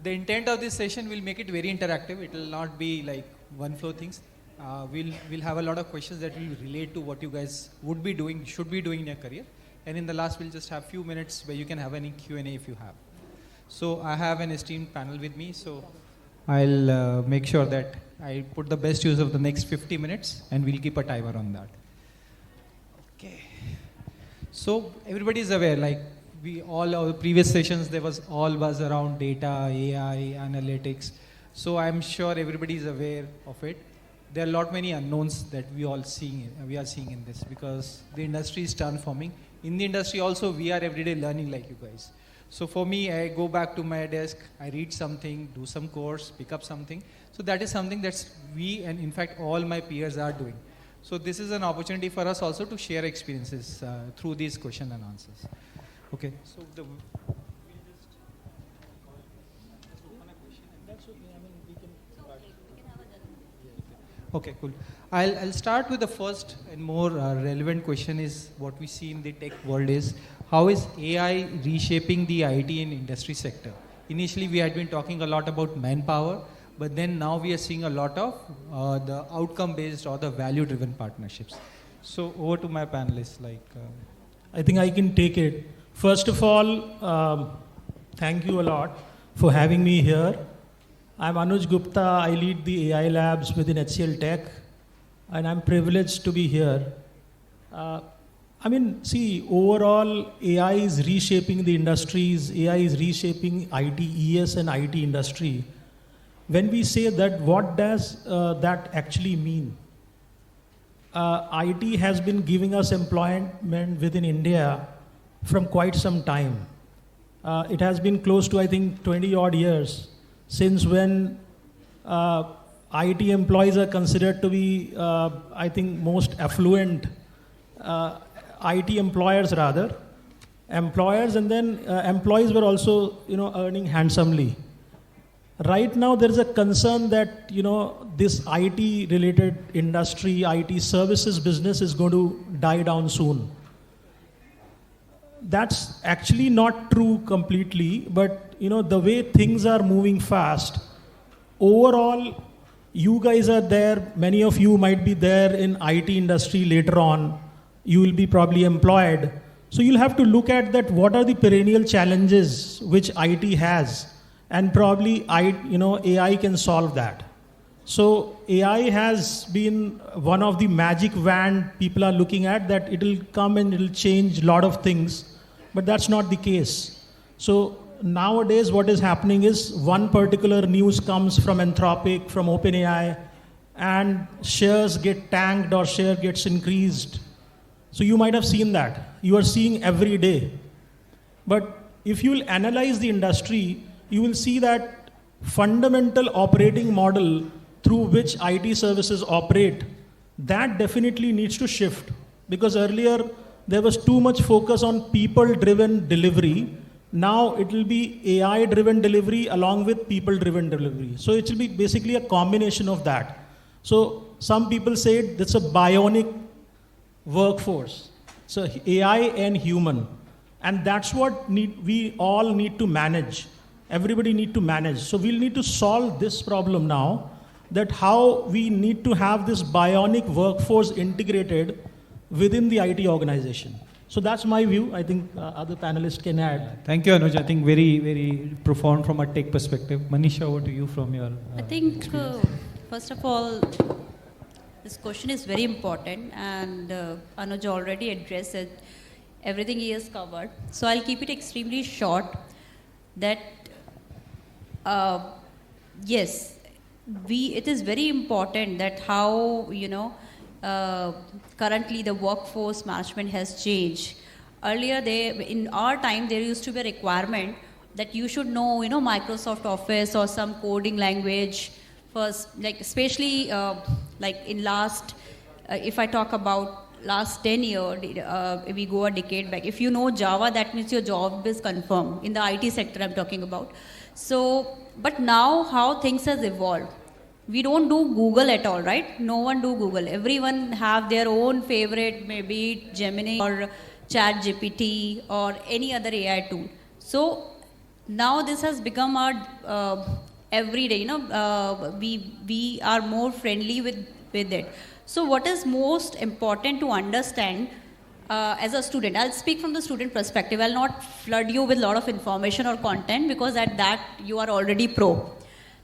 the intent of this session will make it very interactive. It will not be like one flow things. We'll have a lot of questions that will relate to what you guys would be doing, should be doing in your career. And in the last, we'll just have few minutes where you can have any Q&A if you have. So I have an esteemed panel with me. So I'll make sure that I put the best use of the next 50 minutes and we'll keep a timer on that. Okay. So everybody is aware, like our previous sessions, there was all buzz around data, AI, analytics. So I'm sure everybody is aware of it. There are many unknowns that we are seeing in this because the industry is transforming. In the industry also, we are everyday learning like you guys. So for me, I go back to my desk, I read something, do some course, pick up something. So that is something that we and in fact all my peers are doing. So this is an opportunity for us also to share experiences through these questions and answers. Okay. So okay, cool. I'll start with the first and more relevant question is what we see in the tech world is how is AI reshaping the IT and industry sector? Initially, we had been talking a lot about manpower, but then now we are seeing a lot of the outcome-based or the value-driven partnerships. So over to my panelists. I think I can take it. First of all, thank you a lot for having me here. I'm Anuj Gupta. I lead the AI labs within HCL Tech, and I'm privileged to be here. Overall, AI is reshaping the industries. AI is reshaping ITES and IT industry. When we say that, what does that actually mean? IT has been giving us employment within India from quite some time. It has been close to, I think, 20 odd years since when IT employees are considered to be, most affluent IT employers rather. Employers and then employees were also, earning handsomely. Right now there is a concern that, this IT related industry, IT services business is going to die down soon. That's actually not true completely, but the way things are moving fast, overall, you guys are there, many of you might be there in IT industry later on, you will be probably employed. So you'll have to look at that, what are the perennial challenges which IT has, and probably AI can solve that. So AI has been one of the magic wand people are looking at, that it'll come and it'll change a lot of things. But that's not the case. So nowadays what is happening is one particular news comes from Anthropic, from OpenAI, and shares get tanked or share gets increased. So you might have seen that. You are seeing every day. But if you will analyze the industry, you will see that fundamental operating model through which IT services operate, that definitely needs to shift. Because earlier, there was too much focus on people-driven delivery. Now it will be AI-driven delivery along with people-driven delivery. So it will be basically a combination of that. So some people say it's a bionic workforce. So AI and human. And that's what we all need to manage. Everybody need to manage. So we'll need to solve this problem now, that how we need to have this bionic workforce integrated within the IT organization. So that's my view. I think other panelists can add. Thank you, Anuj. I think very, very profound from a tech perspective. Manisha, over to you from your I think, first of all, this question is very important, and Anuj already addressed it. Everything he has covered. So I'll keep it extremely short. That, yes, it is very important that how, currently the workforce management has changed. Earlier, in our time, there used to be a requirement that you should know, Microsoft Office or some coding language first, like especially like in last, if I talk about last 10 years, we go a decade back. If you know Java, that means your job is confirmed. In the IT sector, I'm talking about. So, but now how things has evolved. We don't do Google at all, right? No one do Google. Everyone have their own favorite, maybe Gemini or ChatGPT or any other AI tool. So Now this has become our everyday, we are more friendly with it. So what is most important to understand as a student? I'll speak from the student perspective. I'll not flood you with a lot of information or content, because at that you are already pro.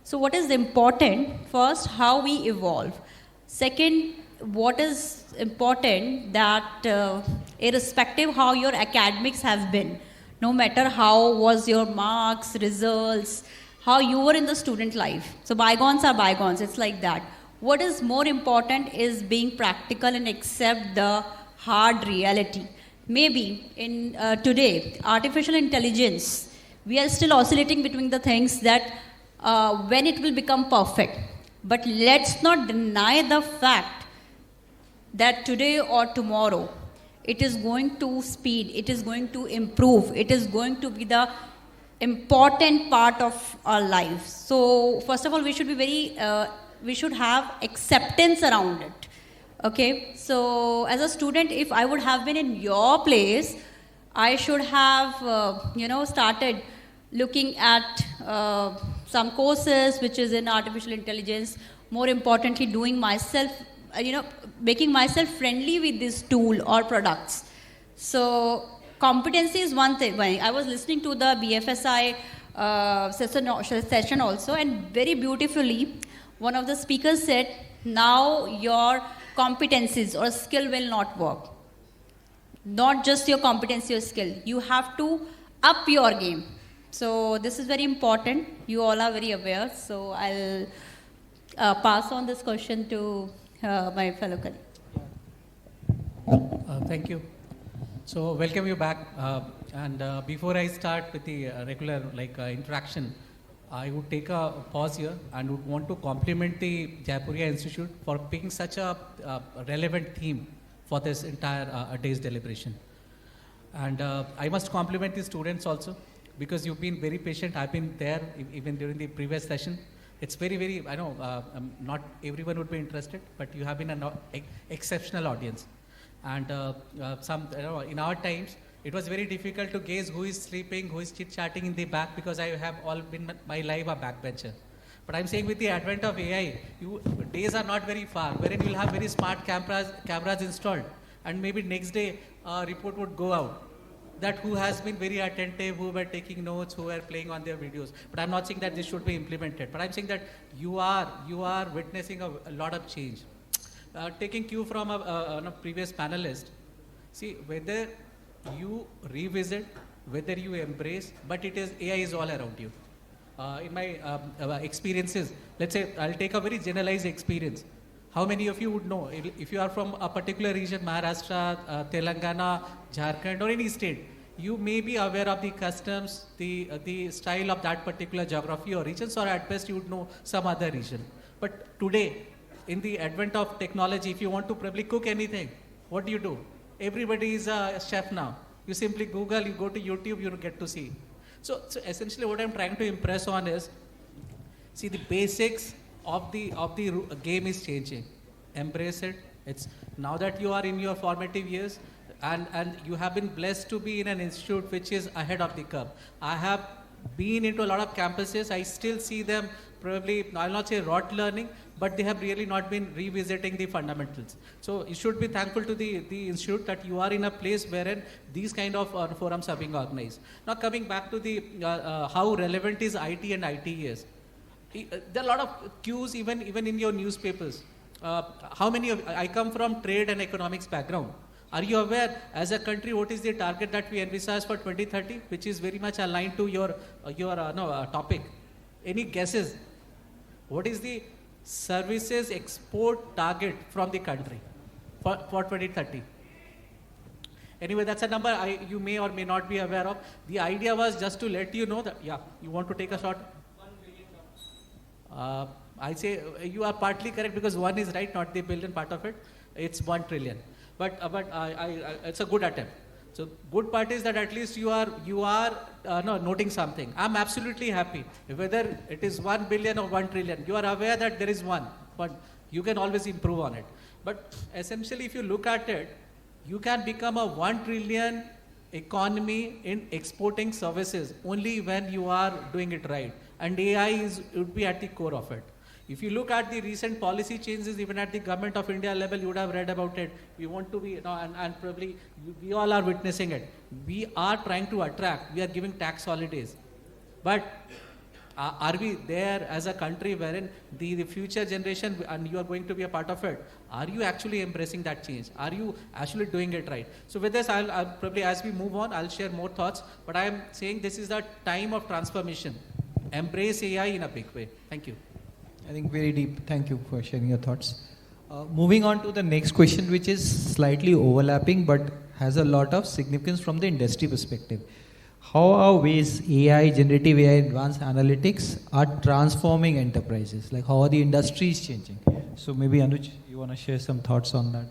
So what is important? First, how we evolve. Second, what is important that irrespective how your academics have been, no matter how was your marks, results, how you were in the student life. So bygones are bygones, it's like that. What is more important is being practical and accept the hard reality. Maybe in today, artificial intelligence, we are still oscillating between the things that when it will become perfect. But let's not deny the fact that today or tomorrow, it is going to speed, it is going to improve, it is going to be the important part of our lives. So first of all, we should be we should have acceptance around it. Okay, so as a student, if I would have been in your place, I should have, started looking at some courses which is in artificial intelligence. More importantly, doing myself, making myself friendly with this tool or products. So competency is one thing. I was listening to the BFSI session also, and very beautifully, one of the speakers said, now your competencies or skill will not work. Not just your competency or skill. You have to up your game. So this is very important. You all are very aware. So I'll pass on this question to my fellow colleague. Thank you. So welcome you back. Before I start with the regular interaction, I would take a pause here and would want to compliment the Jaipuria Institute for picking such a relevant theme for this entire day's deliberation. And I must compliment the students also, because you've been very patient. I've been there even during the previous session. It's very, I know not everyone would be interested, but you have been an exceptional audience. And in our times, it was very difficult to gauge who is sleeping, who is chit-chatting in the back, because I have all been my life a backbencher. But I'm saying with the advent of AI, days are not very far, wherein you'll have very smart cameras installed, and maybe next day a report would go out that who has been very attentive, who were taking notes, who were playing on their videos. But I'm not saying that this should be implemented, but I'm saying that you are witnessing a lot of change. Taking cue from a previous panelist, see, whether you revisit, whether you embrace, but AI is all around you. In my experiences, let's say I'll take a very generalized experience. How many of you would know, if you are from a particular region, Maharashtra, Telangana, Jharkhand, or any state, you may be aware of the customs, the style of that particular geography or regions, or at best you would know some other region. But today, in the advent of technology, if you want to probably cook anything, what do? Everybody is a chef now. You simply Google, you go to YouTube, you get to see. So essentially what I'm trying to impress on is, see, the basics of the game is changing. Embrace it. It's now that you are in your formative years, and you have been blessed to be in an institute which is ahead of the curve. I have been into a lot of campuses. I still see them probably, I'll not say rot learning, but they have really not been revisiting the fundamentals. So you should be thankful to the institute that you are in a place wherein these kind of forums are being organized. Now coming back to the how relevant is IT and ITES. There are a lot of cues even in your newspapers. How many of, I come from trade and economics background. Are you aware as a country what is the target that we envisage for 2030, which is very much aligned to your topic? Any guesses? What is the services export target from the country for 2030? Anyway, that's a number you may or may not be aware of. The idea was just to let you know that, yeah, you want to take a shot? $1 billion. I say you are partly correct, because one is right, not the billion part of it. It's 1 trillion. But it's a good attempt. So good part is that at least you are noting something. I'm absolutely happy. Whether it is 1 billion or 1 trillion, you are aware that there is one, but you can always improve on it. But essentially, if you look at it, you can become a 1 trillion economy in exporting services only when you are doing it right. And AI would be at the core of it. If you look at the recent policy changes, even at the government of India level, you would have read about it. We want to be, and probably we all are witnessing it. We are trying to attract, we are giving tax holidays. But are we there as a country wherein the future generation, and you are going to be a part of it, are you actually embracing that change? Are you actually doing it right? So with this, I'll probably, as we move on, I'll share more thoughts, but I am saying this is the time of transformation. Embrace AI in a big way. Thank you. I think very deep. Thank you for sharing your thoughts. Moving on to the next question, which is slightly overlapping but has a lot of significance from the industry perspective. How are ways AI, generative AI, advanced analytics are transforming enterprises? Like how are the industries changing? So maybe Anuj, you want to share some thoughts on that?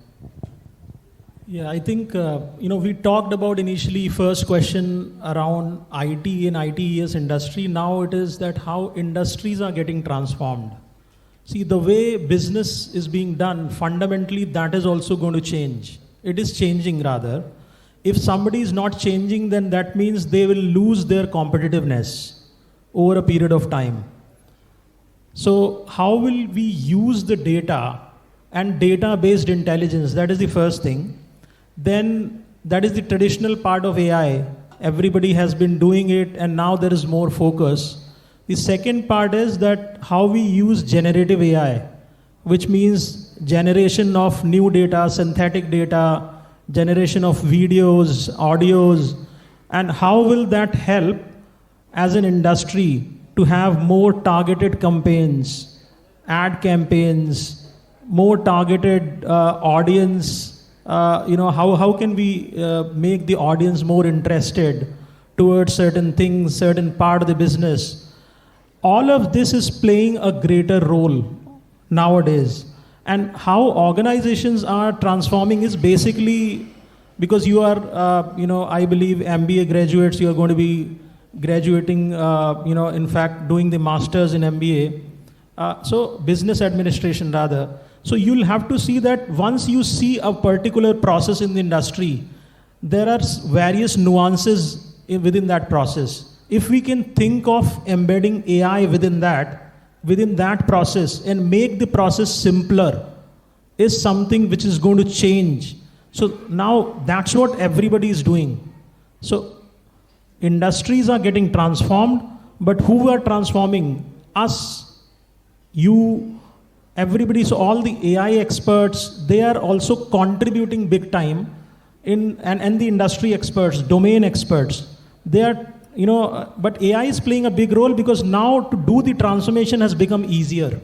Yeah, I think, we talked about initially first question around IT and ITES industry. Now it is that how industries are getting transformed. See, the way business is being done, fundamentally that is also going to change. It is changing rather. If somebody is not changing, then that means they will lose their competitiveness over a period of time. So how will we use the data and data-based intelligence? That is the first thing. Then that is the traditional part of AI. Everybody has been doing it and now there is more focus. The second part is that how we use generative AI, which means generation of new data, synthetic data, generation of videos, audios, and how will that help as an industry to have more targeted campaigns, ad campaigns, more targeted audience. How can we make the audience more interested towards certain things, certain part of the business? All of this is playing a greater role nowadays. And how organizations are transforming is basically because you are, I believe MBA graduates, you are going to be graduating, in fact, doing the master's in MBA. So business administration rather. So you'll have to see that once you see a particular process in the industry, there are various nuances within that process. If we can think of embedding AI within that process and make the process simpler is something which is going to change. So now that's what everybody is doing. So industries are getting transformed, but who are transforming? Us, you, everybody. So all the AI experts, they are also contributing big time and the industry experts, domain experts. They are, but AI is playing a big role because now to do the transformation has become easier.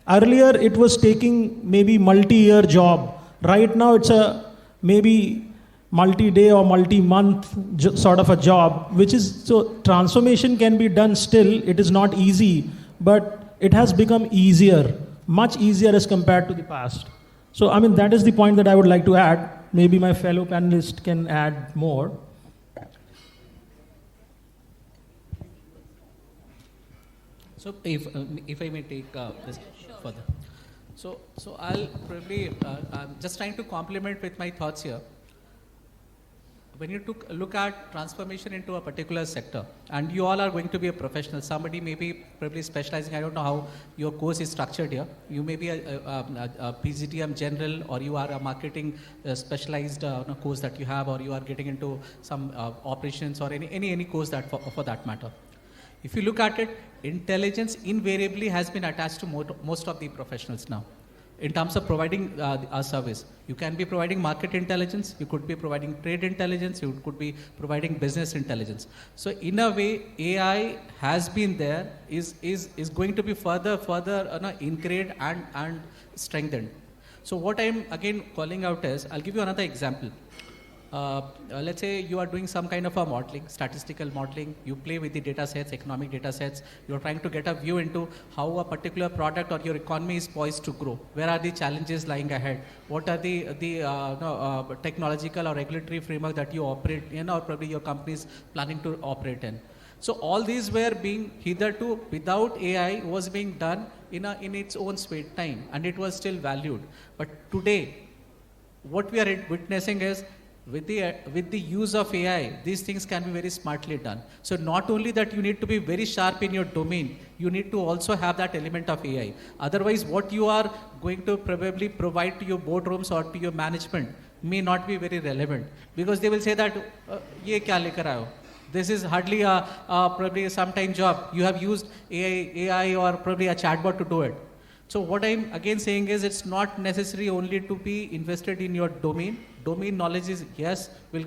Earlier it was taking maybe multi-year job. Right now it's a maybe multi-day or multi-month sort of a job, which is, so transformation can be done still. It is not easy, but it has become easier, much easier as compared to the past. So, that is the point that I would like to add. Maybe my fellow panelists can add more. So if I may take this further. So I'll probably, I'm just trying to complement with my thoughts here. When you look at transformation into a particular sector, and you all are going to be a professional, somebody may be probably specializing, I don't know how your course is structured here. You may be a PGTM general, or you are a marketing specialized course that you have, or you are getting into some operations or any course that for that matter. If you look at it, intelligence invariably has been attached to most of the professionals now. In terms of providing a service, you can be providing market intelligence, you could be providing trade intelligence, you could be providing business intelligence. So in a way, AI has been there, is going to be further ingrained and strengthened. So what I'm again calling out is, I'll give you another example. Let's say you are doing some kind of a modeling, statistical modeling, you play with the data sets, economic data sets, you're trying to get a view into how a particular product or your economy is poised to grow. Where are the challenges lying ahead? What are the technological or regulatory framework that you operate in, or probably your company is planning to operate in? So all these were being hitherto without AI was being done in its own sweet time, and it was still valued. But today, what we are witnessing is with the use of AI, these things can be very smartly done. So not only that you need to be very sharp in your domain, you need to also have that element of AI. Otherwise, what you are going to probably provide to your boardrooms or to your management may not be very relevant, because they will say that ye kya lekar aaye ho? This is hardly probably a sometime job. You have used AI or probably a chatbot to do it. So what I'm again saying is, it's not necessary only to be invested in your domain. Domain knowledge is, yes, will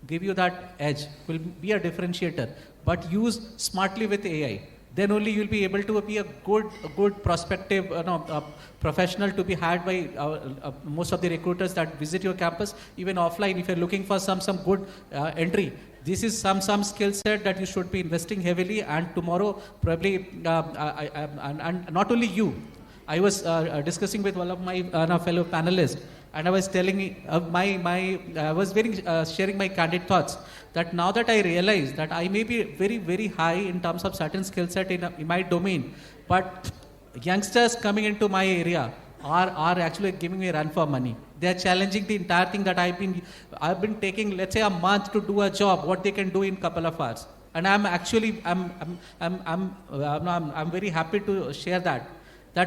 give you that edge, will be a differentiator, but use smartly with AI. Then only you'll be able to be a good prospective professional to be hired by most of the recruiters that visit your campus, even offline. If you're looking for some good entry, this is some skill set that you should be investing heavily. And tomorrow, probably, and not only you. I was discussing with one of my fellow panelists, and I was telling I was sharing my candid thoughts, that now that I realize that I may be very, very high in terms of certain skill set in my domain, but youngsters coming into my area are actually giving me a run for money. They are challenging the entire thing that I've been taking, let's say, a month to do a job, what they can do in a couple of hours. And I'm very happy to share that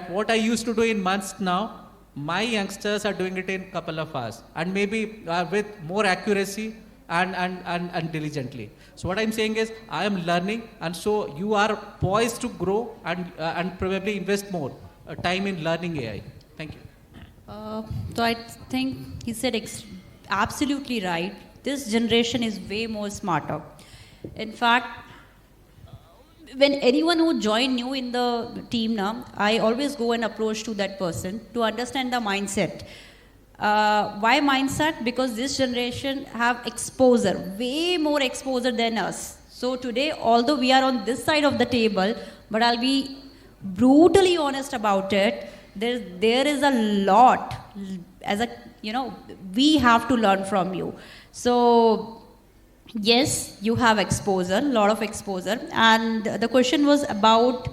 what I used to do in months now, my youngsters are doing it in a couple of hours, and maybe with more accuracy and diligently. So what I'm saying is, I am learning, and so you are poised to grow and probably invest more time in learning AI. Thank you. So I think he said absolutely right. This generation is way more smarter. In fact, when anyone who join new in the team now, I always go and approach to that person to understand the mindset. Why mindset? Because this generation have exposure, way more exposure than us. So today, although we are on this side of the table, but I'll be brutally honest about it, there is a lot, we have to learn from you. So yes, you have exposure, a lot of exposure. And the question was about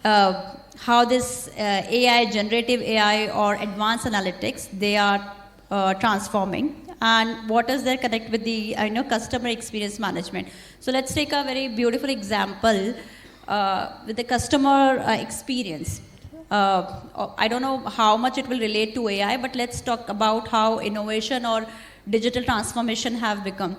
how this AI, generative AI or advanced analytics, they are transforming, and what is their connect with the customer experience management. So let's take a very beautiful example with the customer experience. I don't know how much it will relate to AI, but let's talk about how innovation or digital transformation have become.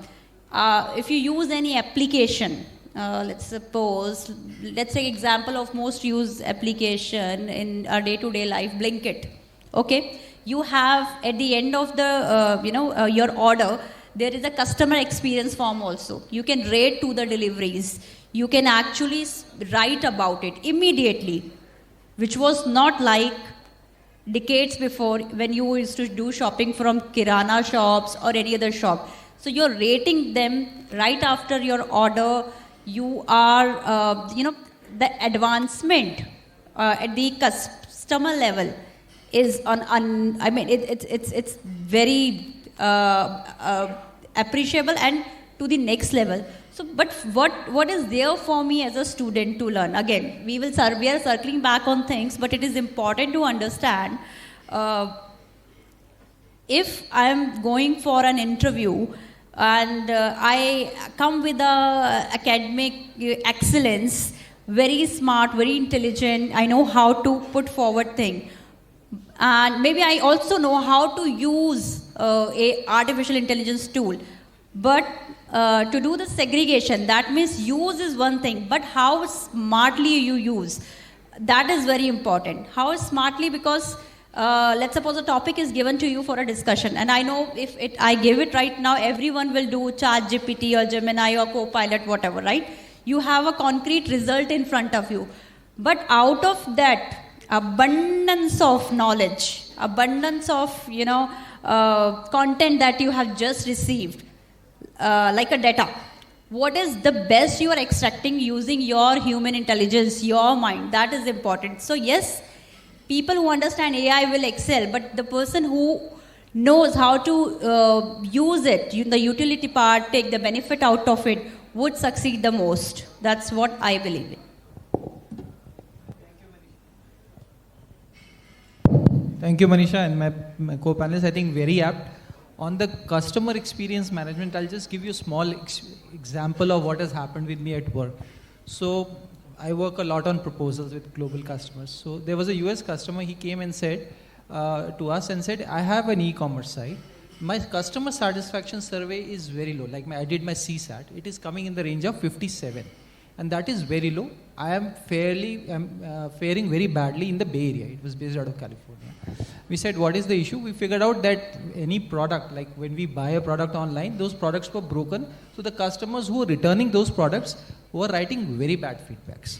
If you use any application, let's take example of most used application in our day-to-day life, Blinkit. Okay, you have at the end of the your order, there is a customer experience form also. You can rate to the deliveries. You can actually write about it immediately, which was not like decades before when you used to do shopping from Kirana shops or any other shop. So you're rating them right after your order. You are, the advancement at the customer level is it's very appreciable and to the next level. So, but what is there for me as a student to learn? Again, we are circling back on things, but it is important to understand. If I am going for an interview and I come with academic excellence, very smart, very intelligent, I know how to put forward thing, and maybe I also know how to use a artificial intelligence tool, but to do the segregation, that means use is one thing, but how smartly you use, that is very important. How smartly, because let's suppose a topic is given to you for a discussion, and I know if I give it right now, everyone will do ChatGPT or Gemini or Copilot, whatever, right? You have a concrete result in front of you. But out of that abundance of knowledge, abundance of content that you have just received, like a data, what is the best you are extracting using your human intelligence, your mind? That is important. So yes, people who understand AI will excel, but the person who knows how to use it, the utility part, take the benefit out of it, would succeed the most. That's what I believe in. Thank you, Manisha, and my co-panelists. I think very apt. On the customer experience management, I'll just give you a small example of what has happened with me at work. So I work a lot on proposals with global customers. So there was a US customer, he came and said to us and said, I have an e-commerce site. My customer satisfaction survey is very low. Like I did my CSAT, it is coming in the range of 57. And that is very low. I am faring very badly in the Bay Area. It was based out of California. We said, what is the issue? We figured out that any product, like when we buy a product online, those products were broken. So the customers who were returning those products were writing very bad feedbacks.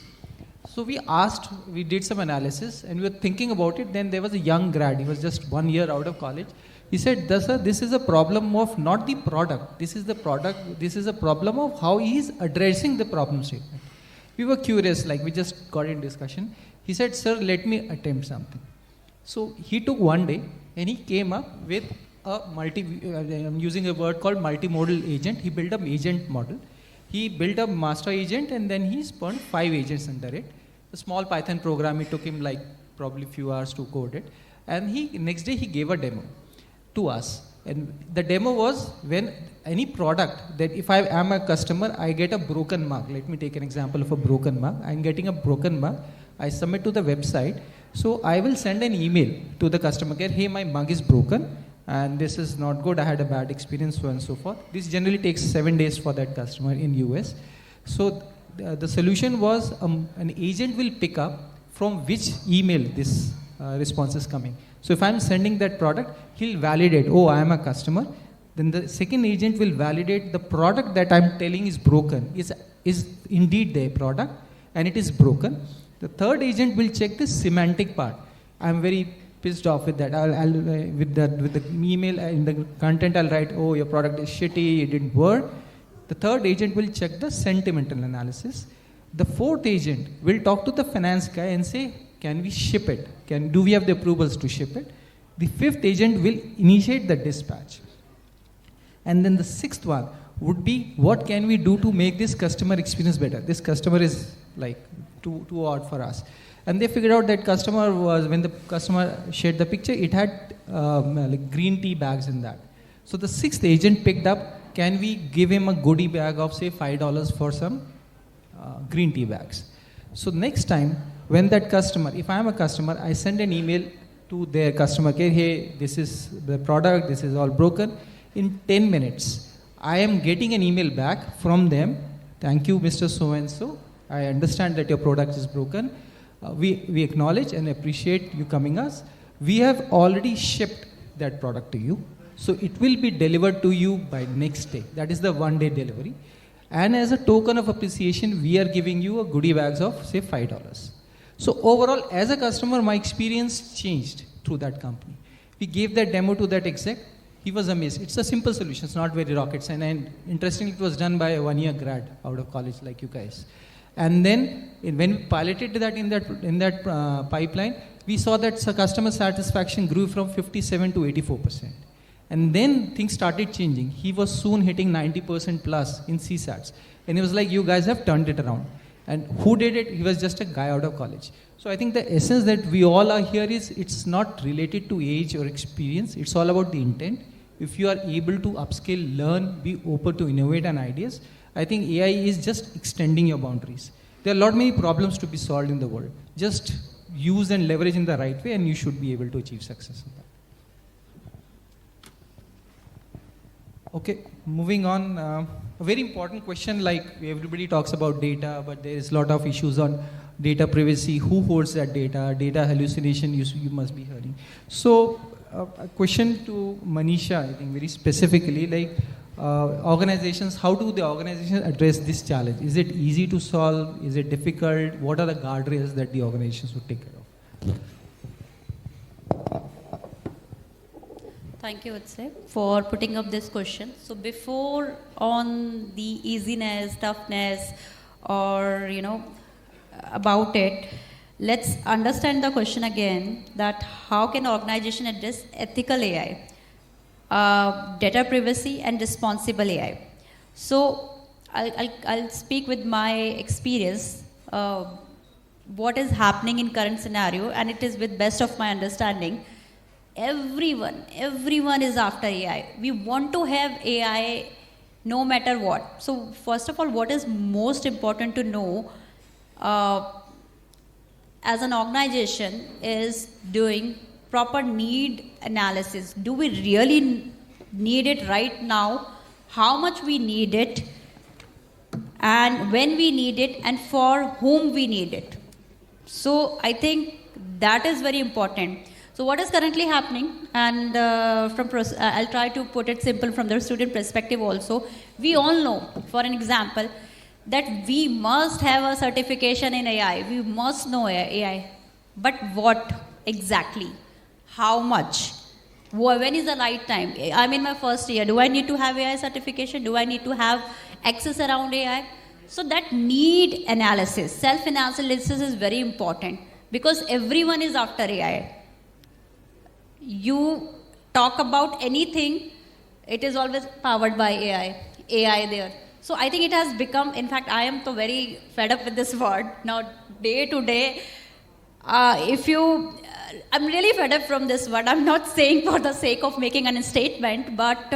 So we did some analysis and we were thinking about it. Then there was a young grad, he was just 1 year out of college. He said, sir, this is a problem of not the product. This is a problem of how he is addressing the problem statement. We were curious, like we just got in discussion. He said, sir, let me attempt something. So he took 1 day and he came up with I'm using a word called multimodal agent. He built an agent model. He built a master agent and then he spun 5 agents under it. A small Python program, it took him like probably few hours to code it. And next day he gave a demo to us. And the demo was when any product that if I am a customer, I get a broken mug. Let me take an example of a broken mug. I'm getting a broken mug. I submit to the website. So I will send an email to the customer care. Hey, my mug is broken and this is not good. I had a bad experience, so on and so forth. This generally takes 7 days for that customer in US. So the solution was an agent will pick up from which email this response is coming. So if I'm sending that product, he'll validate, oh, I am a customer. Then the second agent will validate the product that I'm telling is broken, is indeed their product and it is broken. The third agent will check the semantic part. I'm very pissed off with that. With the email, in the content, I'll write, oh, your product is shitty, it didn't work. The third agent will check the sentimental analysis. The fourth agent will talk to the finance guy and say, can we ship it? Do we have the approvals to ship it? The fifth agent will initiate the dispatch. And then the sixth one would be, what can we do to make this customer experience better? This customer is like too odd for us. And they figured out that customer was, when the customer shared the picture, it had like green tea bags in that. So the sixth agent picked up, can we give him a goodie bag of say $5 for some green tea bags? So next time, when that customer, if I am a customer, I send an email to their customer care, hey, this is the product, this is all broken. In 10 minutes, I am getting an email back from them. Thank you, Mr. So-and-so. I understand that your product is broken. We acknowledge and appreciate you coming us. We have already shipped that product to you. So it will be delivered to you by next day. That is the 1-day delivery. And as a token of appreciation, we are giving you a goodie bags of say $5. So overall, as a customer, my experience changed through that company. We gave that demo to that exec. He was amazed. It's a simple solution. It's not very rocket science. And interestingly, it was done by a 1-year grad out of college like you guys. And then when we piloted that in that pipeline, we saw that customer satisfaction grew from 57 to 84%. And then things started changing. He was soon hitting 90% plus in CSATs. And he was like, you guys have turned it around. And who did it? He was just a guy out of college. So I think the essence that we all are here is, it's not related to age or experience. It's all about the intent. If you are able to upskill, learn, be open to innovate and ideas, I think AI is just extending your boundaries. There are a lot many problems to be solved in the world. Just use and leverage in the right way and you should be able to achieve success in that. Okay, moving on. A very important question, like everybody talks about data, but there is a lot of issues on data privacy. Who holds that data? Data hallucination, you must be hearing. So, a question to Manisha, I think very specifically, like organizations, how do the organizations address this challenge? Is it easy to solve? Is it difficult? What are the guardrails that the organizations would take care of? Thank you, Utsay, for putting up this question. So before on the easiness, toughness, or about it, let's understand the question again, that how can organization address ethical AI, data privacy and responsible AI. So I'll speak with my experience, what is happening in current scenario, and it is with best of my understanding. Everyone is after AI. We want to have AI no matter what. So first of all, what is most important to know as an organization is doing proper need analysis. Do we really need it right now? How much we need it? And when we need it, and for whom we need it. So I think that is very important. So what is currently happening, and I'll try to put it simple from the student perspective also. We all know, for an example, that we must have a certification in AI. We must know AI. But what exactly? How much? When is the right time? I'm in my first year. Do I need to have AI certification? Do I need to have access around AI? So that need analysis, self-analysis is very important because everyone is after AI. You talk about anything, it is always powered by AI there. So I think it has become, in fact, I am so very fed up with this word. Now, day to day, I'm really fed up from this word. I'm not saying for the sake of making a statement, but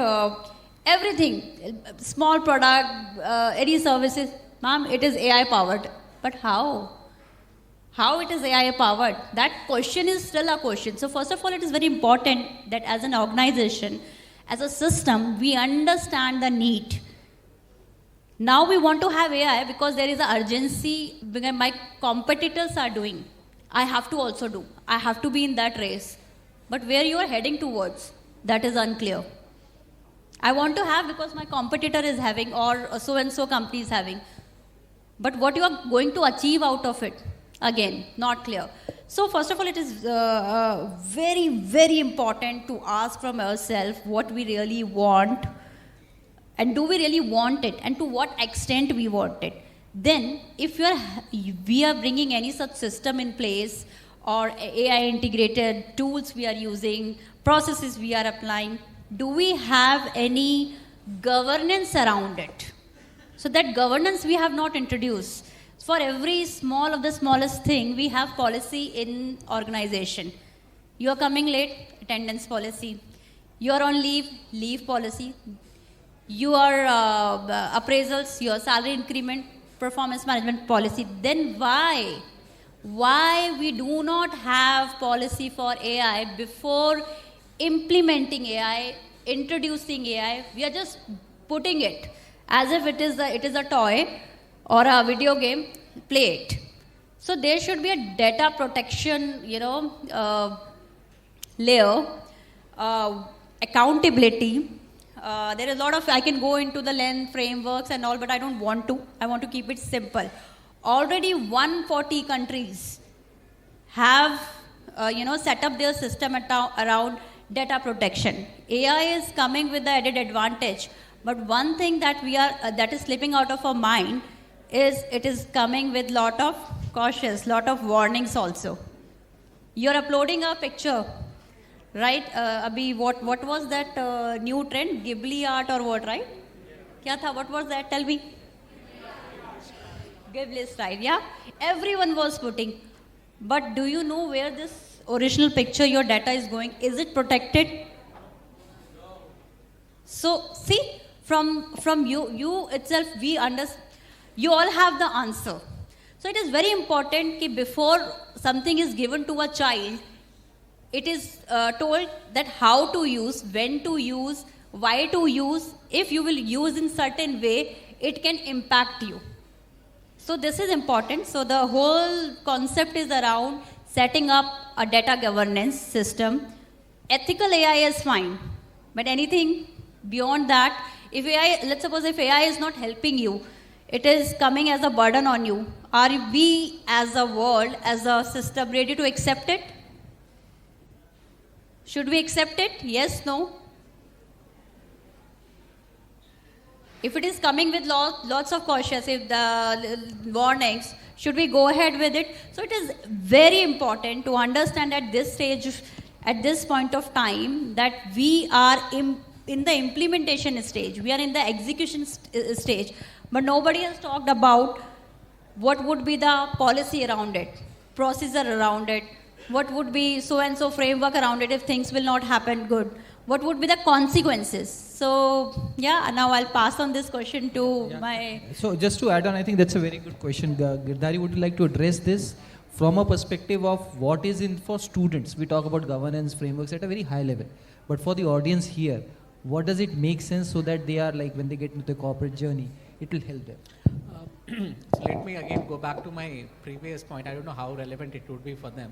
everything, small product, any services, ma'am, it is AI powered. But how? How it is AI powered? That question is still a question. So first of all, it is very important that as an organization, as a system, we understand the need. Now we want to have AI because there is an urgency because my competitors are doing. I have to also do. I have to be in that race. But where you are heading towards, that is unclear. I want to have because my competitor is having or so-and-so company is having. But what you are going to achieve out of it, again, not clear. So first of all, it is very, very important to ask from ourselves what we really want and do we really want it and to what extent we want it. Then, if we are bringing any such system in place or AI integrated tools we are using, processes we are applying, do we have any governance around it? So that governance we have not introduced. For every small of the smallest thing, we have policy in organization. You are coming late, attendance policy. You are on leave, leave policy. Your appraisals, your salary increment, performance management policy. Then why we do not have policy for AI before implementing AI, introducing AI? We are just putting it as if it is a toy or a video game, play it. So there should be a data protection, layer, accountability. There is a lot of, I can go into the length, frameworks and all, but I don't want to. I want to keep it simple. Already 140 countries have, set up their system around data protection. AI is coming with the added advantage. But one thing that that is slipping out of our mind is it is coming with lot of cautious, lot of warnings also. You're uploading a picture, right? Abhi, what was that new trend? Ghibli art or what, right? Kya tha? What was that? Tell me. Ghibli style, yeah? Everyone was putting. But do you know where this original picture, your data is going? Is it protected? So, see, from you itself, you all have the answer. So it is very important that before something is given to a child, it is told that how to use, when to use, why to use. If you will use in certain way, it can impact you. So this is important. So the whole concept is around setting up a data governance system. Ethical AI is fine, but anything beyond that, if AI, let's suppose if AI is not helping you, it is coming as a burden on you. Are we as a world, as a system, ready to accept it? Should we accept it? Yes, no? If it is coming with lots of cautious, if the warnings, should we go ahead with it? So it is very important to understand at this stage, at this point of time, that we are in the implementation stage. We are in the execution stage. But nobody has talked about what would be the policy around it, procedure around it, what would be so and so framework around it if things will not happen good? What would be the consequences? So yeah, now I'll pass on this question to my. So just to add on, I think that's a very good question. Girdhari, would you like to address this from a perspective of what is in for students? We talk about governance frameworks at a very high level, but for the audience here, what does it make sense so that they are like when they get into the corporate journey, it will help them? So let me again go back to my previous point. I don't know how relevant it would be for them,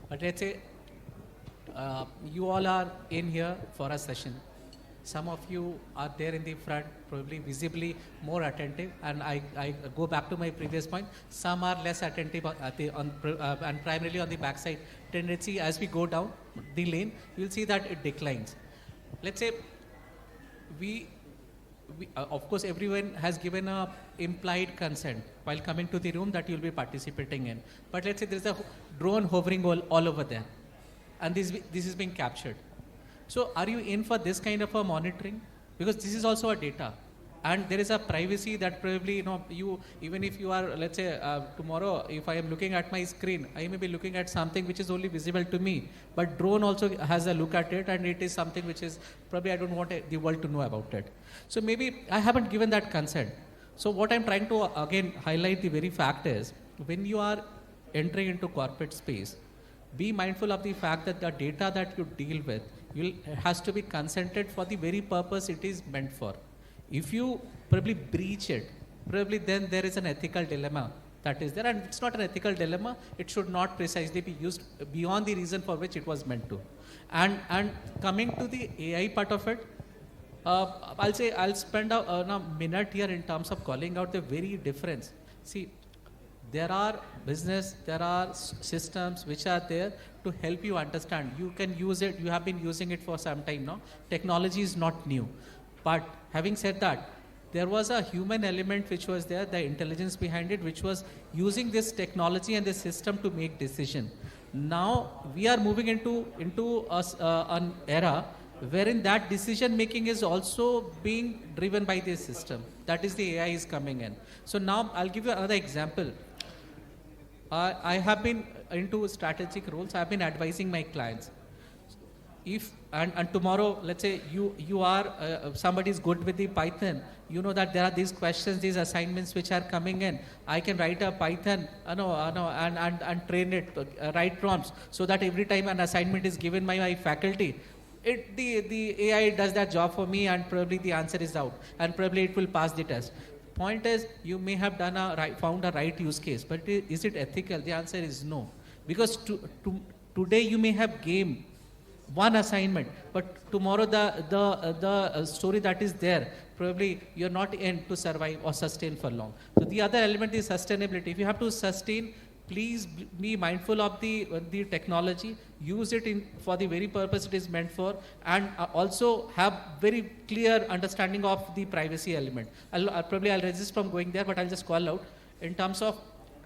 but let's say you all are in here for a session. Some of you are there in the front, probably visibly more attentive, and I go back to my previous point. Some are less attentive and primarily on the backside. Tendency as we go down the lane, you'll see that it declines. Let's say we of course, everyone has given a implied consent while coming to the room that you'll be participating in. But let's say there's a drone hovering all over there, and this is being captured. So are you in for this kind of a monitoring? Because this is also a data, and there is a privacy that probably you even if you are, let's say tomorrow, if I am looking at my screen, I may be looking at something which is only visible to me, but drone also has a look at it, and it is something which is probably I don't want the world to know about it. So maybe I haven't given that consent. So what I'm trying to again highlight the very fact is, when you are entering into corporate space, be mindful of the fact that the data that you deal with has to be consented for the very purpose it is meant for. If you probably breach it, probably then there is an ethical dilemma that is there, and it's not an ethical dilemma. It should not precisely be used beyond the reason for which it was meant to. And coming to the AI part of it, I'll spend a minute here in terms of calling out the very difference. See, there are business, there are systems which are there to help you understand. You can use it. You have been using it for some time now. Technology is not new. But having said that, there was a human element which was there, the intelligence behind it, which was using this technology and this system to make decision. Now we are moving into an era wherein that decision making is also being driven by this system. That is, the AI is coming in. So now I'll give you another example. I have been into strategic roles. I have been advising my clients. If and tomorrow, let's say you are somebody is good with the Python, you know that there are these questions, these assignments which are coming in. I can write a Python, and train it, write prompts, so that every time an assignment is given by my faculty, the AI does that job for me, and probably the answer is out, and probably it will pass the test. Point is, you may have found a right use case, but is it ethical? The answer is no, because today you may have gamed one assignment, but tomorrow the story that is there, probably you're not in to survive or sustain for long. So the other element is sustainability. If you have to sustain, please be mindful of the technology, use it for the very purpose it is meant for, and also have very clear understanding of the privacy element. I'll resist from going there, but I'll just call out in terms of,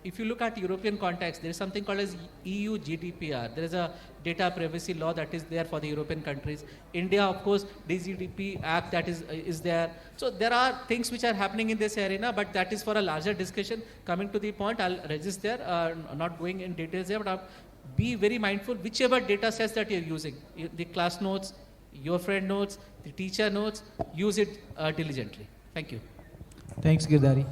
if you look at European context, there is something called as EU GDPR. There is a data privacy law that is there for the European countries. India, of course, DGDP Act that is there. So there are things which are happening in this arena, but that is for a larger discussion. Coming to the point, I'll resist there, not going in details there, but be very mindful, whichever data sets that you're using, the class notes, your friend notes, the teacher notes, use it diligently. Thank you. Thanks, Girdhari.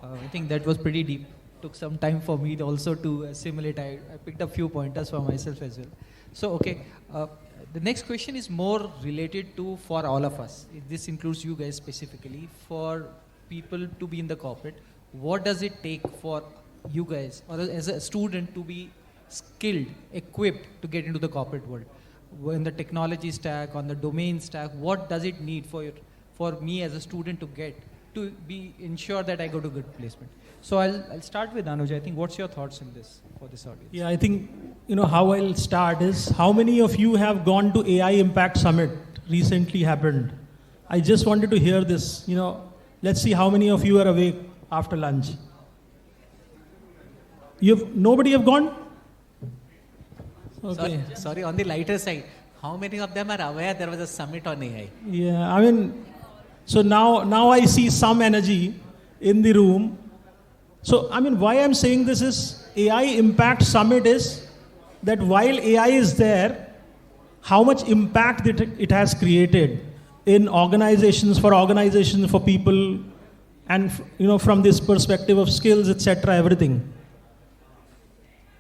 I think that was pretty deep. Took some time for me also to assimilate. I picked up few pointers for myself as well. So, okay, the next question is more related to for all of us. This includes you guys specifically. For people to be in the corporate, what does it take for you guys or as a student to be skilled, equipped to get into the corporate world? In the technology stack, on the domain stack, what does it need for me as a student to be ensure that I go to good placement? So I'll start with Anuj. I think what's your thoughts in this for this audience? Yeah, I think how I'll start is, how many of you have gone to AI Impact Summit recently happened? I just wanted to hear this. Let's see how many of you are awake after lunch. Nobody have gone? Okay. Sorry, on the lighter side, how many of them are aware there was a summit on AI? Yeah, so now I see some energy in the room. So, why I'm saying this is, AI Impact Summit is that while AI is there, how much impact it has created in organizations, for people, and from this perspective of skills, etc., everything.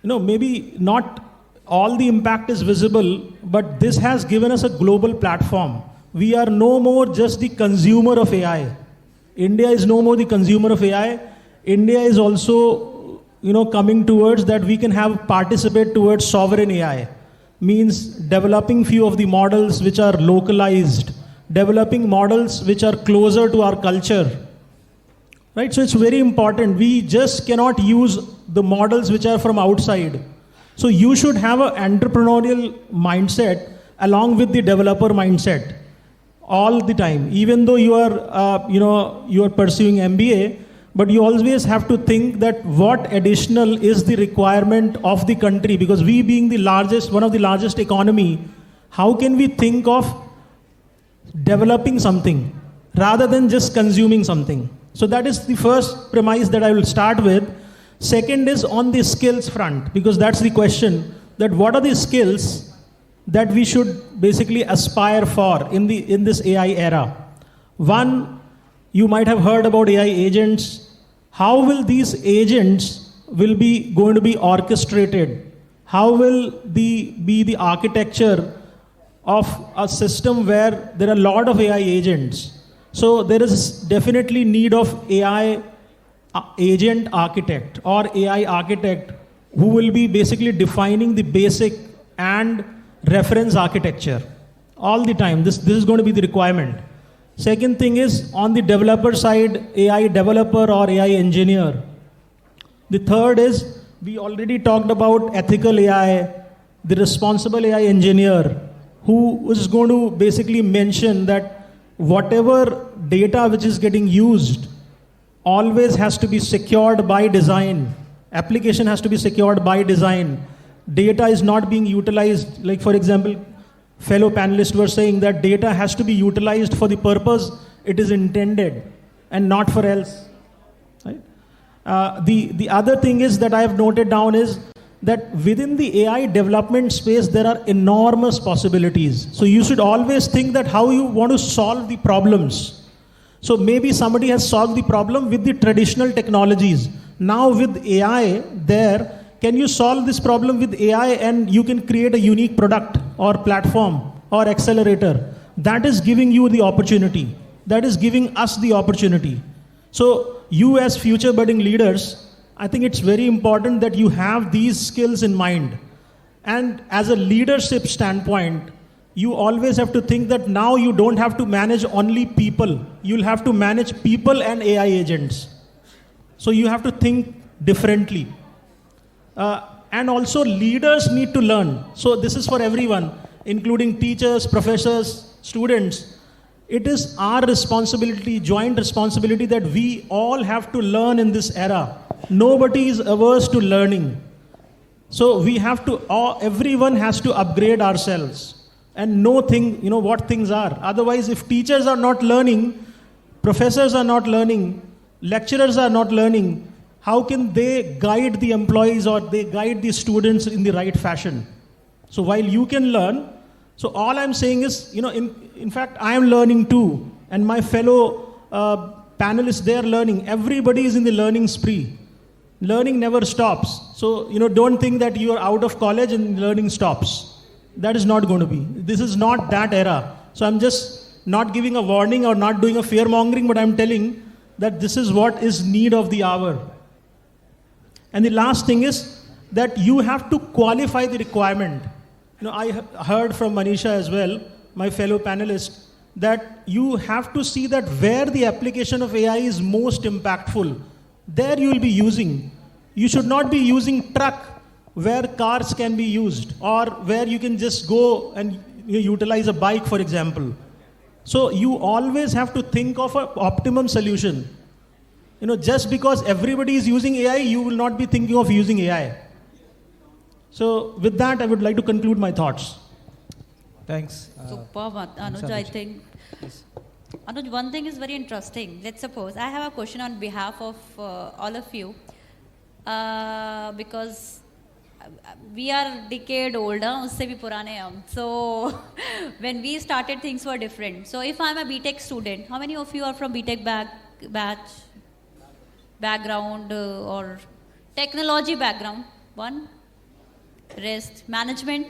Maybe not all the impact is visible, but this has given us a global platform. We are no more just the consumer of AI. India is no more the consumer of AI. India is also, coming towards that we can participate towards sovereign AI. Means developing few of the models which are localized, developing models which are closer to our culture. Right? So it's very important. We just cannot use the models which are from outside. So you should have an entrepreneurial mindset along with the developer mindset all the time. Even though you are, you are pursuing MBA, but you always have to think that what additional is the requirement of the country, because we being the largest, one of the largest economy, how can we think of developing something rather than just consuming something? So that is the first premise that I will start with. Second is on the skills front, because that's the question, that what are the skills that we should basically aspire for in this AI era. One, you might have heard about AI agents. How will these agents be going to be orchestrated? How will be the architecture of a system where there are a lot of AI agents? So there is definitely need of AI agent architect or AI architect who will be basically defining the basic and reference architecture all the time. This is going to be the requirement. Second thing is on the developer side, AI developer or AI engineer. The third is, we already talked about ethical AI, the responsible AI engineer, who is going to basically mention that whatever data which is getting used always has to be secured by design. Application has to be secured by design. Data is not being utilized, like for example, fellow panelists were saying that data has to be utilized for the purpose it is intended and not for else. Right? The other thing is that I have noted down is that within the AI development space, there are enormous possibilities. So you should always think that how you want to solve the problems. So maybe somebody has solved the problem with the traditional technologies. Now with AI there, can you solve this problem with AI and you can create a unique product or platform or accelerator? That is giving you the opportunity. That is giving us the opportunity. So you as future budding leaders, I think it's very important that you have these skills in mind. And as a leadership standpoint, you always have to think that now you don't have to manage only people. You'll have to manage people and AI agents. So you have to think differently. And also leaders need to learn. So this is for everyone, including teachers, professors, students. It is our responsibility, joint responsibility, that we all have to learn in this era. Nobody is averse to learning. So we have to, everyone has to upgrade ourselves and know what things are. Otherwise, if teachers are not learning, professors are not learning, lecturers are not learning, how can they guide the employees or they guide the students in the right fashion? So while you can learn, so all I'm saying is, in fact, I am learning too. And my fellow panelists, they are learning. Everybody is in the learning spree. Learning never stops. So, don't think that you are out of college and learning stops. That is not going to be. This is not that era. So I'm just not giving a warning or not doing a fear mongering, but I'm telling that this is what is need of the hour. And the last thing is that you have to qualify the requirement. I heard from Manisha as well, my fellow panelist, that you have to see that where the application of AI is most impactful, there you will be using. You should not be using truck where cars can be used, or where you can just go and utilize a bike, for example. So you always have to think of an optimum solution. Just because everybody is using AI, you will not be thinking of using AI. So with that, I would like to conclude my thoughts. Thanks. Superb, Anuj. I think, Anuj, one thing is very interesting. Let's suppose I have a question on behalf of all of you, because we are decade older, usse bhi purane hum. So when we started, things were different. So if I'm a BTech student, how many of you are from BTech background or technology background? One. Rest. Management?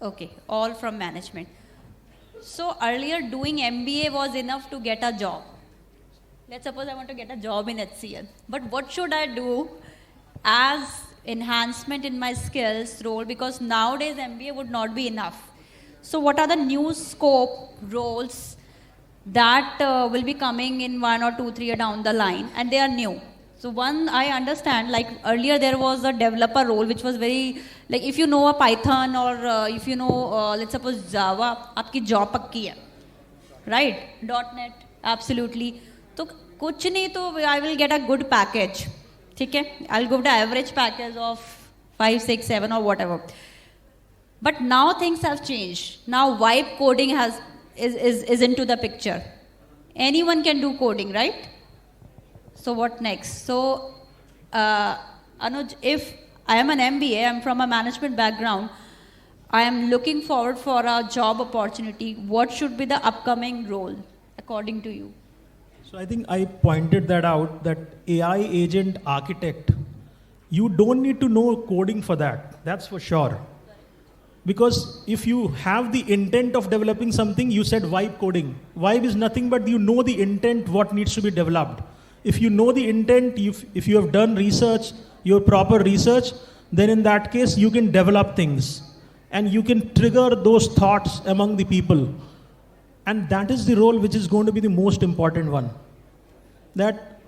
Okay, all from management. So earlier doing MBA was enough to get a job. Let's suppose I want to get a job in HCL. But what should I do as enhancement in my skills role? Because nowadays MBA would not be enough. So what are the new scope roles that will be coming in 1 or 2, 3 years down the line, and they are new? So one, I understand, like earlier there was a developer role which was very, like if you know a Python or if you know, let's suppose Java, आपकी job पक्की है, right? .NET, absolutely. तो कुछ नहीं तो I will get a good package, ठीक है? I'll go to average package of 5, 6, 7 or whatever. But now things have changed. Now vibe coding is into the picture. Anyone can do coding, right? So what next? So, Anuj, if I am an MBA, I'm from a management background, I am looking forward for a job opportunity. What should be the upcoming role, according to you? So I think I pointed that out, that AI agent architect, you don't need to know coding for that. That's for sure. Because if you have the intent of developing something, you said vibe coding. Vibe is nothing but you know the intent, what needs to be developed. If you know the intent, if you have done research, your proper research, then in that case you can develop things. And you can trigger those thoughts among the people. And that is the role which is going to be the most important one. That,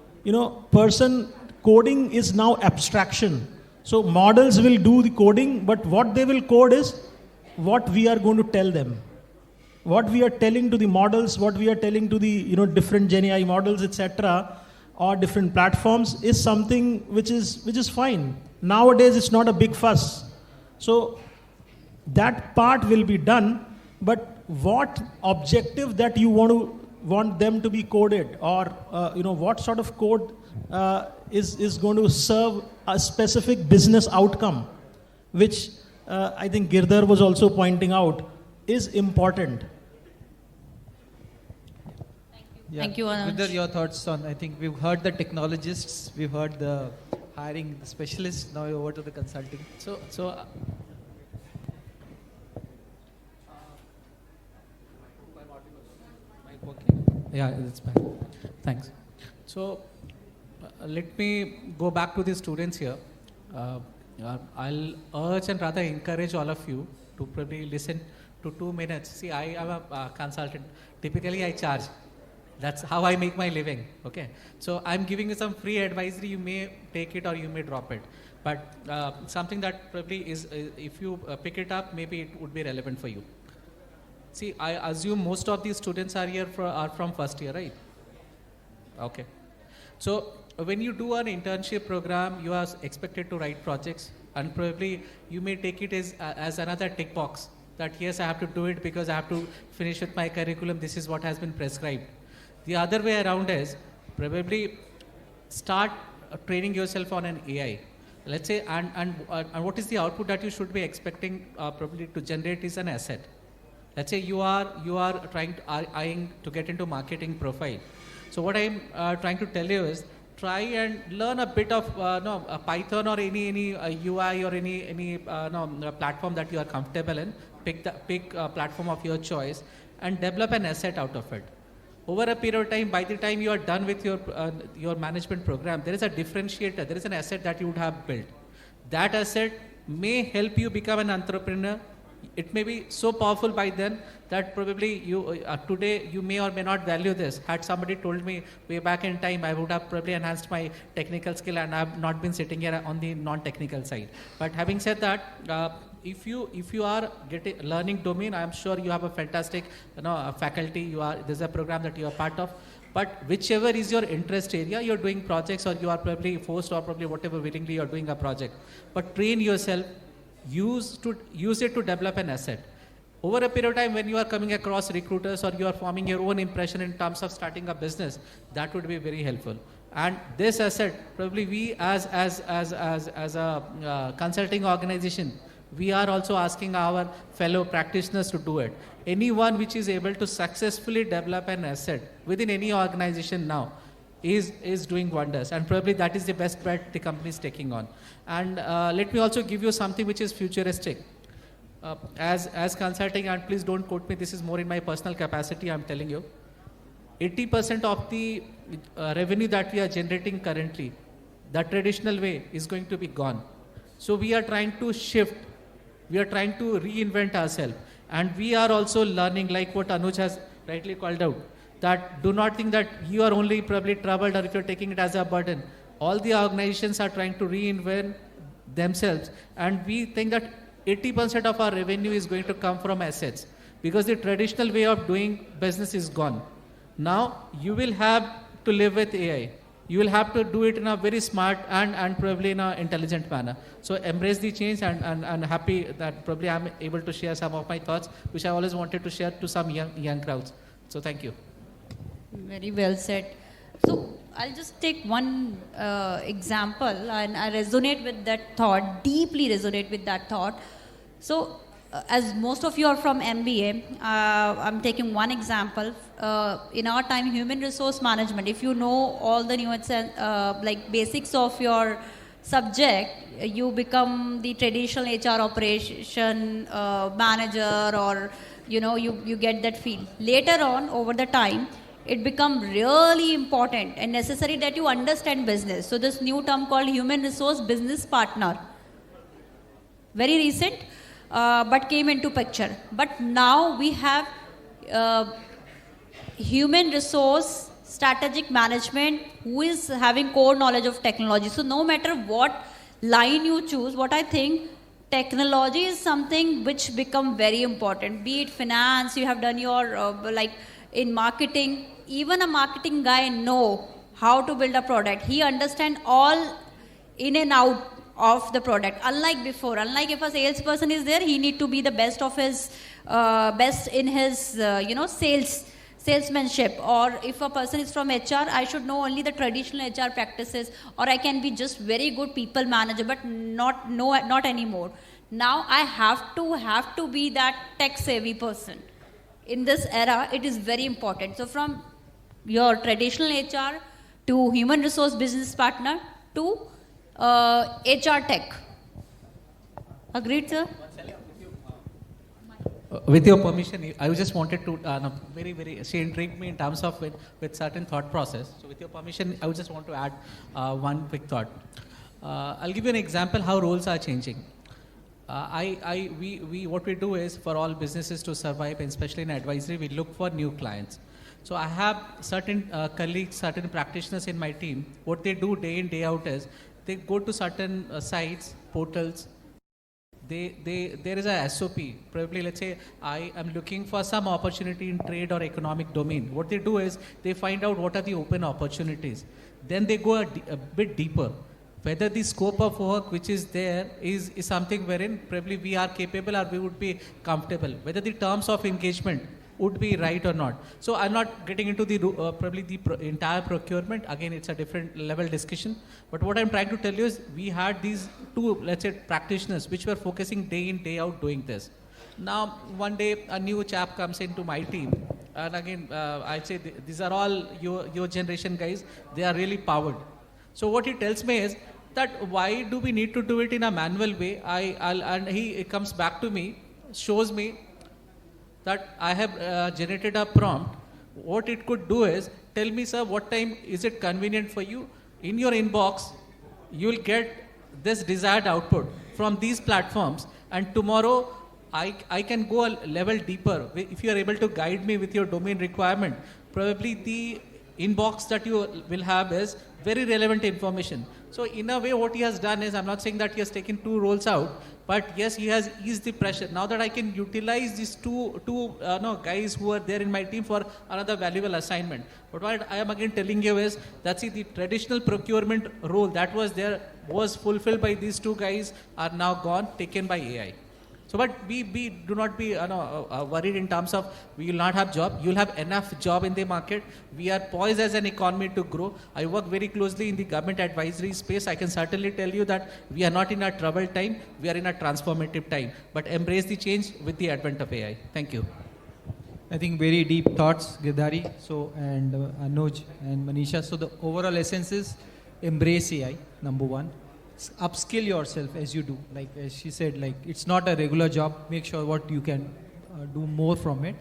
coding is now abstraction. So models will do the coding, but what they will code is what we are going to tell them. What we are telling to the models, what we are telling to the different GenAI models, etc., or different platforms is something which is fine. Nowadays it's not a big fuss. So that part will be done, but what objective that you want them to be coded, or what sort of code is going to serve a specific business outcome, which I think Girdhar was also pointing out is important. Yeah. Thank you, Anuj. Vidar, your thoughts on, I think we've heard the technologists, we've heard the hiring the specialists, now over to the consulting. Yeah, it's fine. Thanks. So let me go back to the students here. I'll urge and rather encourage all of you to probably listen to 2 minutes. See, I am a consultant. Typically, I charge. That's how I make my living. Okay. So I'm giving you some free advisory. You may take it or you may drop it. But something that probably is, if you pick it up, maybe it would be relevant for you. See, I assume most of these students are here are from first year, right? Okay. So when you do an internship program, you are expected to write projects, and probably you may take it as another tick box that yes, I have to do it because I have to finish with my curriculum. This is what has been prescribed. The other way around is probably start training yourself on an AI. Let's say, and what is the output that you should be expecting probably to generate is an asset. Let's say you are eyeing to get into marketing profile. So what I'm trying to tell you is try and learn a bit of Python or any UI or any platform that you are comfortable in. Pick platform of your choice and develop an asset out of it. Over a period of time, by the time you are done with your management program, there is a differentiator. There is an asset that you would have built. That asset may help you become an entrepreneur. It may be so powerful by then that probably you today you may or may not value this. Had somebody told me way back in time, I would have probably enhanced my technical skill and I have not been sitting here on the non-technical side. But having said that, if you are learning domain, I am sure you have a fantastic faculty. There's a program that you are part of. But whichever is your interest area, you're doing projects or you are probably forced or probably whatever willingly you're doing a project. But train yourself. Use it to develop an asset. Over a period of time, when you are coming across recruiters or you are forming your own impression in terms of starting a business, that would be very helpful. And this asset, probably we as a consulting organization, we are also asking our fellow practitioners to do it. Anyone which is able to successfully develop an asset within any organization now is doing wonders, and probably that is the best bet the company is taking on. And let me also give you something which is futuristic. As consulting, and please don't quote me, this is more in my personal capacity, I'm telling you, 80% of the revenue that we are generating currently, the traditional way, is going to be gone. So we are trying to shift, we are trying to reinvent ourselves, and we are also learning, like what Anuj has rightly called out, that do not think that you are only probably troubled, or if you're taking it as a burden. All the organizations are trying to reinvent themselves, and we think that 80% of our revenue is going to come from assets, because the traditional way of doing business is gone. Now you will have to live with AI. You will have to do it in a very smart and probably in an intelligent manner. So embrace the change, and happy that probably I'm able to share some of my thoughts, which I always wanted to share to some young crowds. So thank you. Very well said. So I'll just take one example, and I resonate with that thought, deeply resonate with that thought. So as most of you are from MBA, I'm taking one example. In our time, human resource management, if you know all the nuances, like basics of your subject, you become the traditional HR operation manager, or you get that feel. Later on, over the time, it becomes really important and necessary that you understand business. So this new term called human resource business partner, very recent, but came into picture. But now we have human resource strategic management who is having core knowledge of technology. So no matter what line you choose, what I think, technology is something which become very important. Be it finance, you have done your like in marketing, even a marketing guy know how to build a product. He understand all in and out of the product. Unlike before, unlike if a salesperson is there, he need to be the best of his best in his salesmanship. Or if a person is from HR, I should know only the traditional HR practices, or I can be just very good people manager, but not anymore. Now I have to be that tech savvy person. In this era, it is very important. So from your traditional HR to human resource business partner to HR tech. Agreed, sir? With your permission, I just wanted to she intrigued me in terms of with certain thought process. So with your permission, I would just want to add one quick thought. I'll give you an example how roles are changing. What we do is, for all businesses to survive, and especially in advisory, we look for new clients. So I have certain colleagues, certain practitioners in my team. What they do day in, day out is, they go to certain sites, portals. There is a SOP. Probably, let's say, I am looking for some opportunity in trade or economic domain. What they do is, they find out what are the open opportunities. Then they go a bit deeper. Whether the scope of work which is there is something wherein probably we are capable or we would be comfortable. Whether the terms of engagement would be right or not. So I'm not getting into the probably the entire procurement. Again, it's a different level discussion. But what I'm trying to tell you is, we had these two, let's say, practitioners which were focusing day in, day out doing this. Now, one day a new chap comes into my team. And again, I'd say these are all your generation guys. They are really powered. So what he tells me is that, why do we need to do it in a manual way? And he comes back to me, shows me that I have generated a prompt. What it could do is, tell me, sir, what time is it convenient for you? In your inbox, you will get this desired output from these platforms, and tomorrow I can go a level deeper. If you are able to guide me with your domain requirement, probably the inbox that you will have is very relevant information. So in a way, what he has done is, I'm not saying that he has taken two roles out, but yes, he has eased the pressure. Now that I can utilize these two guys who are there in my team for another valuable assignment. But what I am again telling you is that, see, the traditional procurement role that was there was fulfilled by these two guys are now gone, taken by AI. So, but we do not be worried in terms of we will not have job. You will have enough job in the market. We are poised as an economy to grow. I work very closely in the government advisory space. I can certainly tell you that we are not in a troubled time. We are in a transformative time. But embrace the change with the advent of AI. Thank you. I think very deep thoughts, Girdhari, so and Anuj and Manisha. So the overall essence is embrace AI, number one. Upskill yourself as you do. Like as she said, like it's not a regular job. Make sure what you can do more from it.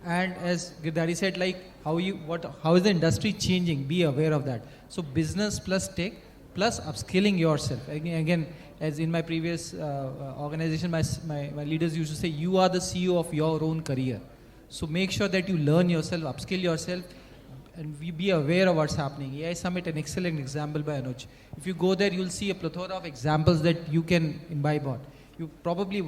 And as Girdhari said, like how is the industry changing? Be aware of that. So business plus tech plus upskilling yourself. Again, as in my previous organization, my leaders used to say, you are the CEO of your own career. So make sure that you learn yourself, upskill yourself, and we be aware of what's happening. AI Summit, an excellent example by Anuj. If you go there, you'll see a plethora of examples that you can imbibe on. You probably,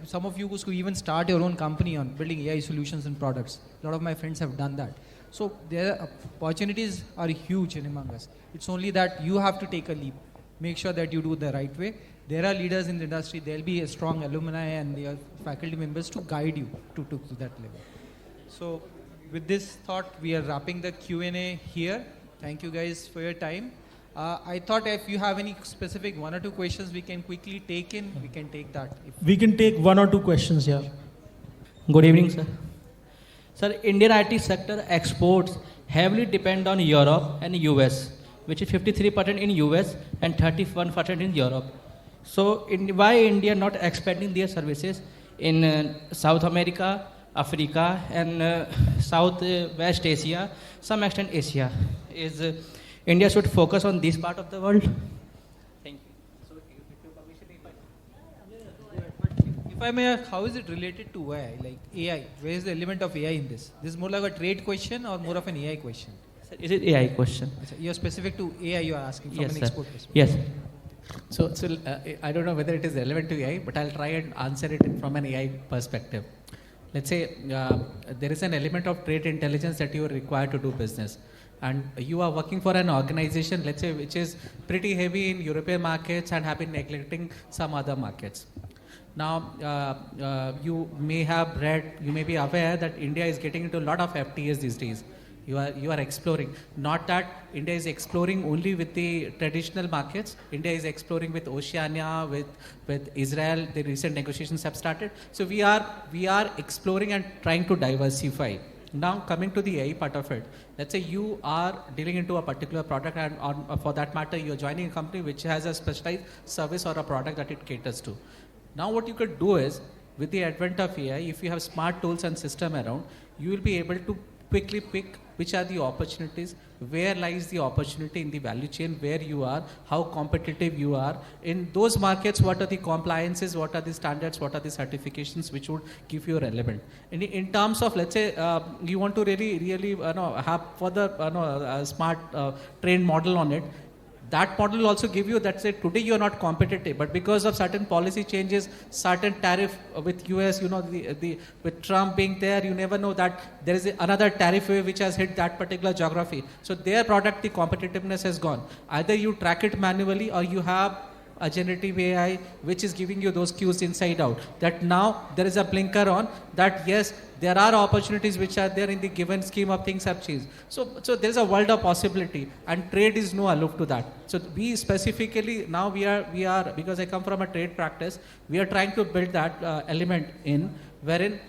some of you could even start your own company on building AI solutions and products. A lot of my friends have done that. So their opportunities are huge in among us. It's only that you have to take a leap. Make sure that you do it the right way. There are leaders in the industry. There'll be a strong alumni and their faculty members to guide you to that level. So with this thought, we are wrapping the Q&A here. Thank you guys for your time. I thought if you have any specific one or two questions we can quickly take in, we can take that. We can take one or two questions here. Good evening, sir. Sir, Indian IT sector exports heavily depend on Europe and US, which is 53% in US and 31% in Europe. So why India not expanding their services in South America, Africa and Southwest Asia, some extent Asia? Is India should focus on this part of the world? Thank you. If I may ask, how is it related to AI? Like AI, where is the element of AI in this? This is more like a trade question or more of an AI question? Sir, is it AI question? You're specific to AI you are asking from Yes, an sir. export perspective. Yes. So I don't know whether it is relevant to AI, but I'll try and answer it from an AI perspective. Let's say there is an element of trade intelligence that you are required to do business. And you are working for an organization, let's say, which is pretty heavy in European markets and have been neglecting some other markets. Now, you may have read, you may be aware that India is getting into a lot of FTAs these days. You are exploring. Not that India is exploring only with the traditional markets. India is exploring with Oceania, with Israel. The recent negotiations have started. So we are exploring and trying to diversify. Now coming to the AI part of it, let's say you are dealing into a particular product and for that matter you're joining a company which has a specialized service or a product that it caters to. Now what you could do is, with the advent of AI, if you have smart tools and system around, you will be able to quickly pick which are the opportunities, where lies the opportunity in the value chain, where you are, how competitive you are. In those markets, what are the compliances, what are the standards, what are the certifications which would give you relevant. In terms of, let's say, you want to really have further smart trained model on it, that model will also give you that say today you are not competitive, but because of certain policy changes, certain tariff with US, with Trump being there, you never know that there is another tariff wave which has hit that particular geography. So their product, the competitiveness has gone. Either you track it manually or you have a generative AI which is giving you those cues inside out. That now there is a blinker on that yes, there are opportunities which are there in the given scheme of things have changed. So there is a world of possibility and trade is no aloof to that. So we specifically, now we are, because I come from a trade practice, we are trying to build that element in wherein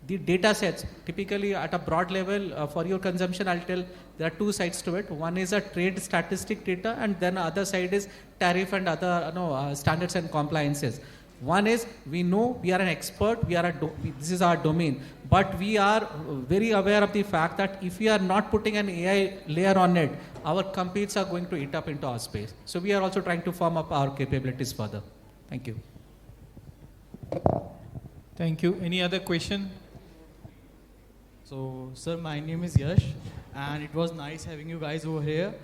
the data sets, typically at a broad level for your consumption, I'll tell there are two sides to it. One is a trade statistic data and then the other side is tariff and other standards and compliances. One is we know we are an expert, this is our domain, but we are very aware of the fact that if we are not putting an AI layer on it, our competes are going to eat up into our space. So we are also trying to firm up our capabilities further. Thank you. Thank you. Any other question? So, sir, my name is Yash, and it was nice having you guys over here.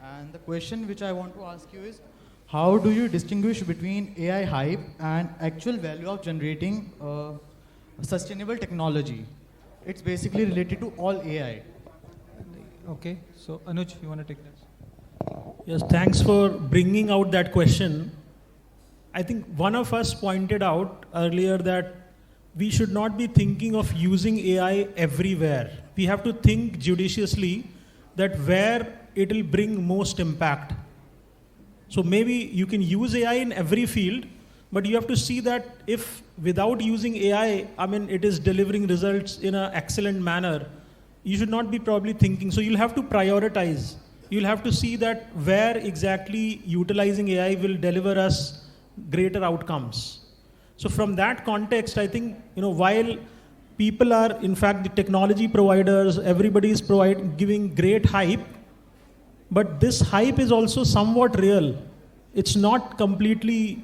And the question which I want to ask you is, how do you distinguish between AI hype and actual value of generating sustainable technology? It's basically related to all AI. Okay, so Anuj, you want to take this? Yes, thanks for bringing out that question. I think one of us pointed out earlier that we should not be thinking of using AI everywhere. We have to think judiciously that where it will bring most impact. So maybe you can use AI in every field, but you have to see that if without using AI, I mean, it is delivering results in an excellent manner, you should not be probably thinking. So you'll have to prioritize. You'll have to see that where exactly utilizing AI will deliver us greater outcomes. So from that context, I think, while people are, in fact, the technology providers, everybody is giving great hype, but this hype is also somewhat real. It's not completely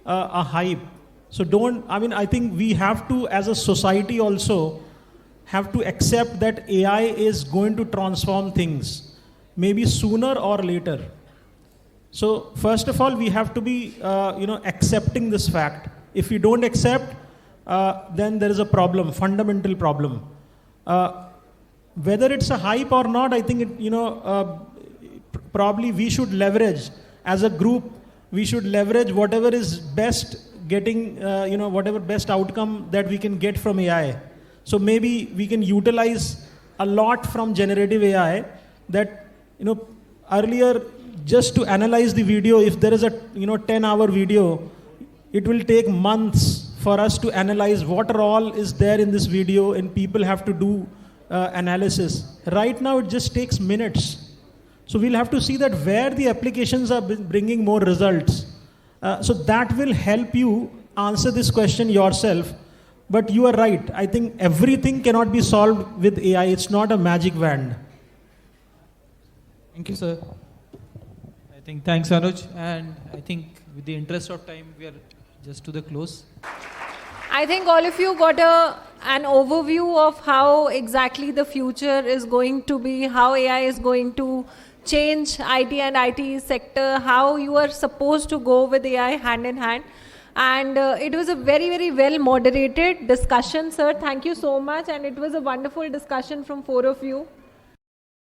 a hype. So I think we have to, as a society also, have to accept that AI is going to transform things, maybe sooner or later. So first of all, we have to be, accepting this fact. If we don't accept, then there is a problem, fundamental problem. Whether it's a hype or not, I think probably we should leverage as a group. We should leverage whatever is best, getting whatever best outcome that we can get from AI. So maybe we can utilize a lot from generative AI. That earlier, just to analyze the video, if there is a 10-hour video, it will take months for us to analyze what all is there in this video, and people have to do analysis. Right now, it just takes minutes. So we'll have to see that where the applications are bringing more results. So that will help you answer this question yourself. But you are right. I think everything cannot be solved with AI. It's not a magic wand. Thank you, sir. I think thanks, Anuj. And I think with the interest of time, we are just to the close. I think all of you got an overview of how exactly the future is going to be, how AI is going to change IT and ITES sector, how you are supposed to go with AI hand in hand. And it was a very, very well moderated discussion, sir. Thank you so much. And it was a wonderful discussion from 4 of you.